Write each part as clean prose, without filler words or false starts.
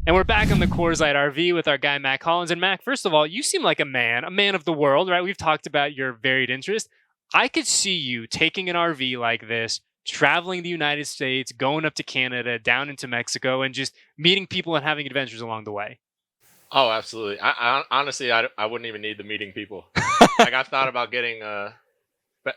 And we're back on the Coors Light RV with our guy, Mack Hollins. And Mack, first of all, you seem like a man of the world, right? We've talked about your varied interests. I could see you taking an RV like this, traveling the United States, going up to Canada, down into Mexico, and just meeting people and having adventures along the way. Oh, absolutely. I honestly, I wouldn't even need the meeting people. Like I thought about getting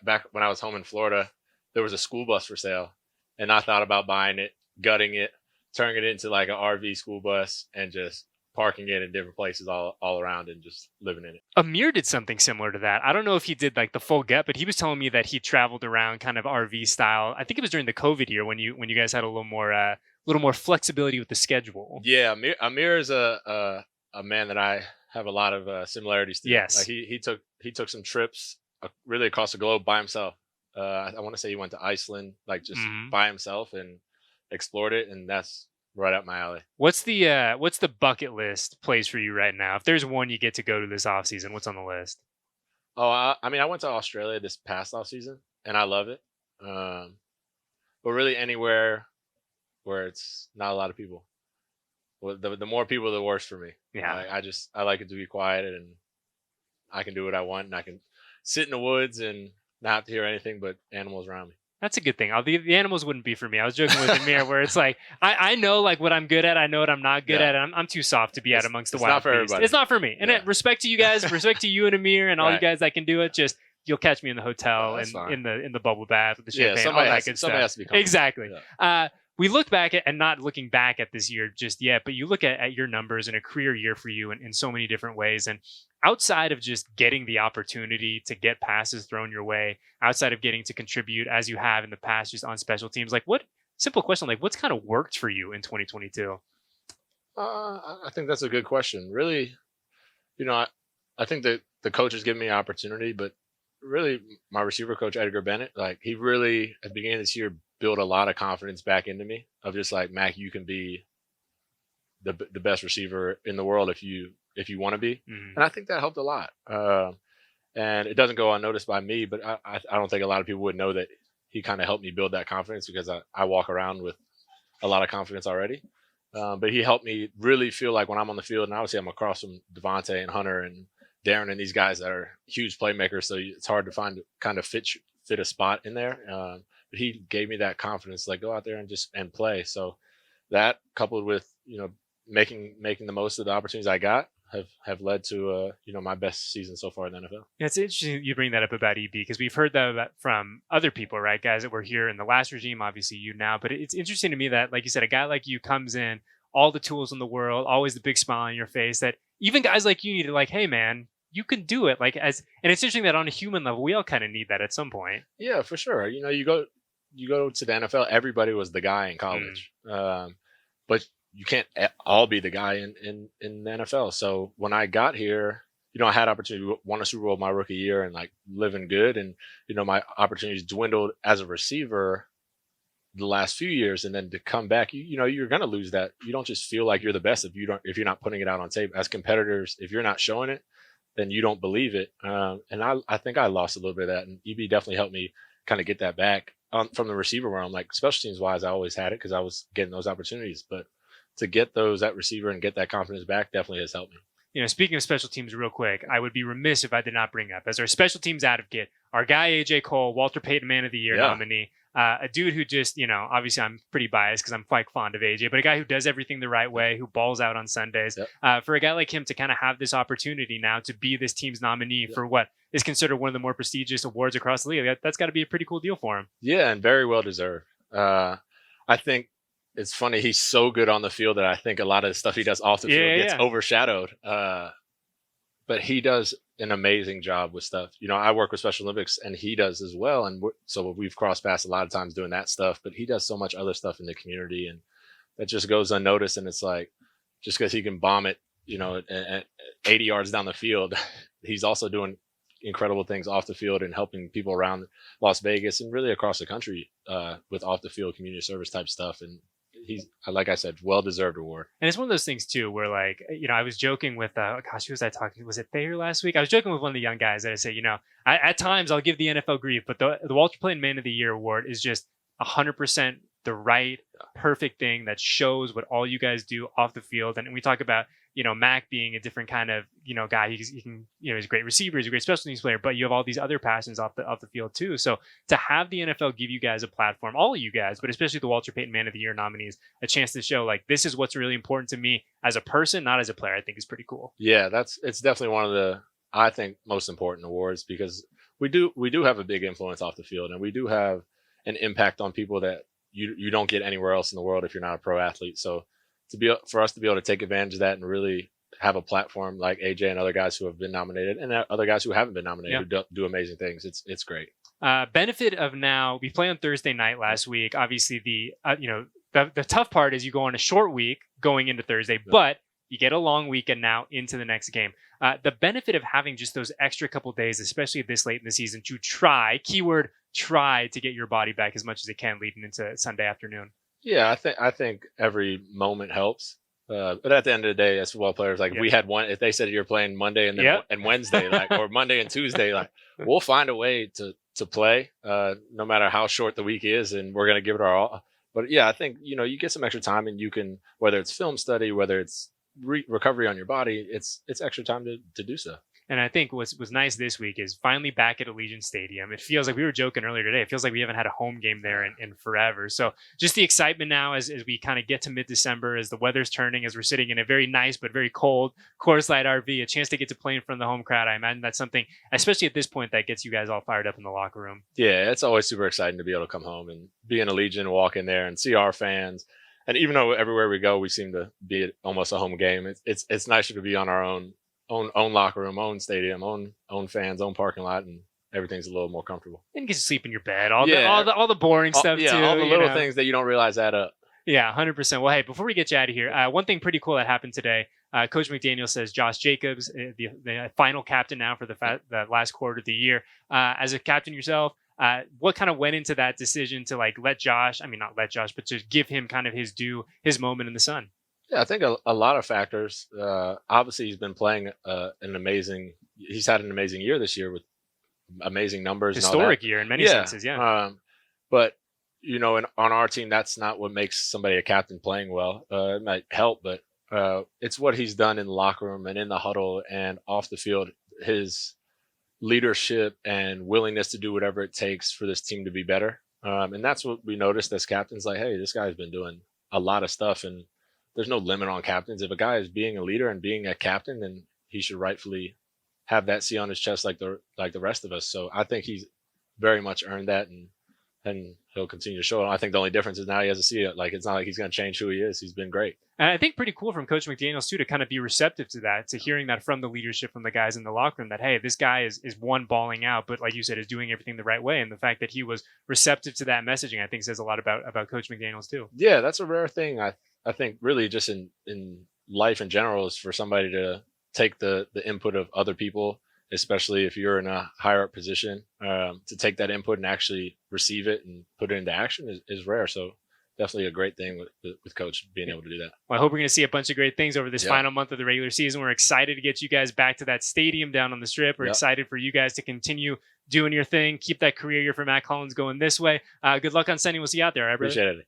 back when I was home in Florida, there was a school bus for sale, and I thought about buying it, gutting it, turning it into like an RV school bus, and just parking it in different places all around and just living in it. Amir did something similar to that. I don't know if he did like the full get, but he was telling me that he traveled around kind of RV style. I think it was during the COVID year when you guys had a little more flexibility with the schedule. Yeah, Amir is a man that I have a lot of similarities to. Yes. Like he took some trips really across the globe by himself. I want to say he went to Iceland, like just by himself, and explored it, and that's right up my alley. What's the bucket list place for you right now? If there's one you get to go to this off season, what's on the list? Oh, I mean, I went to Australia this past off season, and I love it. But really, anywhere where it's not a lot of people. Well, the more people, the worse for me. Yeah. I like it to be quiet, and I can do what I want, and I can sit in the woods and not have to hear anything but animals around me. That's a good thing. The animals wouldn't be for me. I was joking with Amir where it's like, I know like what I'm good at. I know what I'm not good at. And I'm too soft to be out amongst the wild beasts. Everybody. It's not for me. And respect to you guys, respect to you and Amir and all you guys that can do it. Just you'll catch me in the hotel and in the bubble bath with the champagne, all that good stuff. Somebody has to be exactly. Yeah. We look back at, and not looking back at this year just yet, but you look at your numbers in a career year for you in so many different ways. And outside of just getting the opportunity to get passes thrown your way, outside of getting to contribute as you have in the past, just on special teams, like simple question, like what's kind of worked for you in 2022? I think that's a good question. Really, I think that the coach has given me an opportunity, but really my receiver coach, Edgar Bennett, like he really at the beginning of this year built a lot of confidence back into me of just like, Mac, you can be the best receiver in the world if you want to be. And I think that helped a lot. And it doesn't go unnoticed by me, but I don't think a lot of people would know that he kind of helped me build that confidence because I walk around with a lot of confidence already. But he helped me really feel like when I'm on the field, and obviously I'm across from Devontae and Hunter and Darren and these guys that are huge playmakers, so it's hard to kind of fit a spot in there. But he gave me that confidence, like go out there and play. So that coupled with making the most of the opportunities I got have led to my best season so far in the NFL. Yeah, it's interesting you bring that up about EB because we've heard that from other people, right? Guys that were here in the last regime, obviously you now. But it's interesting to me that, like you said, a guy like you comes in, all the tools in the world, always the big smile on your face. That even guys like you need to like, hey man, you can do it. And it's interesting that on a human level, we all kind of need that at some point. Yeah, for sure. You go to the NFL, everybody was the guy in college. But you can't all be the guy in the NFL. So when I got here, I had opportunity to win a Super Bowl my rookie year and like living good. And, my opportunities dwindled as a receiver the last few years. And then to come back, you're going to lose that. You don't just feel like you're the best if you're not putting it out on tape. As competitors, if you're not showing it, then you don't believe it. And I think I lost a little bit of that. And EB definitely helped me kind of get that back from the receiver realm. Like special teams wise, I always had it because I was getting those opportunities. But to get those at receiver and get that confidence back definitely has helped me. Speaking of special teams real quick, I would be remiss if I did not bring up, as our special teams advocate, our guy AJ Cole, Walter Payton Man of the Year nominee, a dude who just, obviously I'm pretty biased because I'm quite fond of AJ, but a guy who does everything the right way, who balls out on Sundays. For a guy like him to kind of have this opportunity now to be this team's nominee for what is considered one of the more prestigious awards across the league, that's got to be a pretty cool deal for him. Yeah, and very well deserved. I think it's funny. He's so good on the field that I think a lot of the stuff he does off the field gets overshadowed. But he does an amazing job with stuff. I work with Special Olympics and he does as well. And so we've crossed paths a lot of times doing that stuff, but he does so much other stuff in the community and that just goes unnoticed. And it's like, just because he can bomb it, at 80 yards down the field, he's also doing incredible things off the field and helping people around Las Vegas and really across the country with off the field community service type stuff. And he's, like I said, well-deserved award. And it's one of those things too, where like, I was joking with, who was I talking to? Was it Thayer last week? I was joking with one of the young guys that I said, at times I'll give the NFL grief, but the Walter Payton Man of the Year award is just 100% the right, perfect thing that shows what all you guys do off the field. And we talk about, Mack being a different kind of, guy. He can, he's a great receiver, he's a great special teams player, but you have all these other passions off the field too. So to have the NFL give you guys a platform, all of you guys, but especially the Walter Payton Man of the Year nominees, a chance to show like, this is what's really important to me as a person, not as a player, I think is pretty cool. Yeah, it's definitely one of the, I think, most important awards, because we do have a big influence off the field, and we do have an impact on people that you don't get anywhere else in the world if you're not a pro athlete. So for us to be able to take advantage of that and really have a platform like AJ and other guys who have been nominated, and other guys who haven't been nominated who do amazing things, it's great. Benefit of now, we play on Thursday night last week. Obviously, the tough part is you go on a short week going into Thursday, but you get a long weekend now into the next game. The benefit of having just those extra couple days, especially this late in the season, to try, keyword try, to get your body back as much as it can leading into Sunday afternoon. Yeah, I think every moment helps. But at the end of the day, as football players, like if we had one, if they said you're playing Monday and then and Wednesday, like, or Monday and Tuesday, like we'll find a way to play, no matter how short the week is, and we're gonna give it our all. But yeah, I think you get some extra time, and you can, whether it's film study, whether it's recovery on your body, it's extra time to do so. And I think what's nice this week is finally back at Allegiant Stadium. It feels like, we were joking earlier today, it feels like we haven't had a home game there in forever. So just the excitement now as we kind of get to mid-December, as the weather's turning, as we're sitting in a very nice but very cold Coors Light RV, a chance to get to play in front of the home crowd. I imagine that's something, especially at this point, that gets you guys all fired up in the locker room. Yeah, it's always super exciting to be able to come home and be in Allegiant, walk in there and see our fans. And even though everywhere we go, we seem to be almost a home game, it's nicer to be on our own locker room, own stadium, own fans, own parking lot, and everything's a little more comfortable. And you get to sleep in your bed, all the boring stuff too. All the little things that you don't realize add up. Yeah, 100%. Well, hey, before we get you out of here, one thing pretty cool that happened today. Coach McDaniel says Josh Jacobs, the final captain now for the last quarter of the year. As a captain yourself, what kind of went into that decision to not let Josh, but to give him kind of his due, his moment in the sun? Yeah, I think a lot of factors. Obviously, he's been playing he's had an amazing year this year with amazing numbers. Historic year in many senses, yeah. But, on our team, that's not what makes somebody a captain playing well. It might help, but it's what he's done in the locker room and in the huddle and off the field. His leadership and willingness to do whatever it takes for this team to be better. And that's what we noticed as captains. Like, hey, this guy's been doing a lot of stuff, and there's no limit on captains. If a guy is being a leader and being a captain, then he should rightfully have that C on his chest like the rest of us. So I think he's very much earned that, and he'll continue to show it. I think the only difference is now he has a C. Like, it's not like he's going to change who he is. He's been great. And I think pretty cool from Coach McDaniels too, to kind of be receptive to that, to hearing that from the leadership, from the guys in the locker room, that, hey, this guy is one balling out, but like you said, is doing everything the right way. And the fact that he was receptive to that messaging, I think says a lot about Coach McDaniels too. Yeah, that's a rare thing. I think really just in life in general, is for somebody to take the input of other people, especially if you're in a higher up position, to take that input and actually receive it and put it into action is rare. So definitely a great thing with Coach being able to do that. Well, I hope we're going to see a bunch of great things over this final month of the regular season. We're excited to get you guys back to that stadium down on the Strip. We're excited for you guys to continue doing your thing. Keep that career year for Mack Hollins going this way. Good luck on Sunday. We'll see you out there. All right, brother? Appreciate it.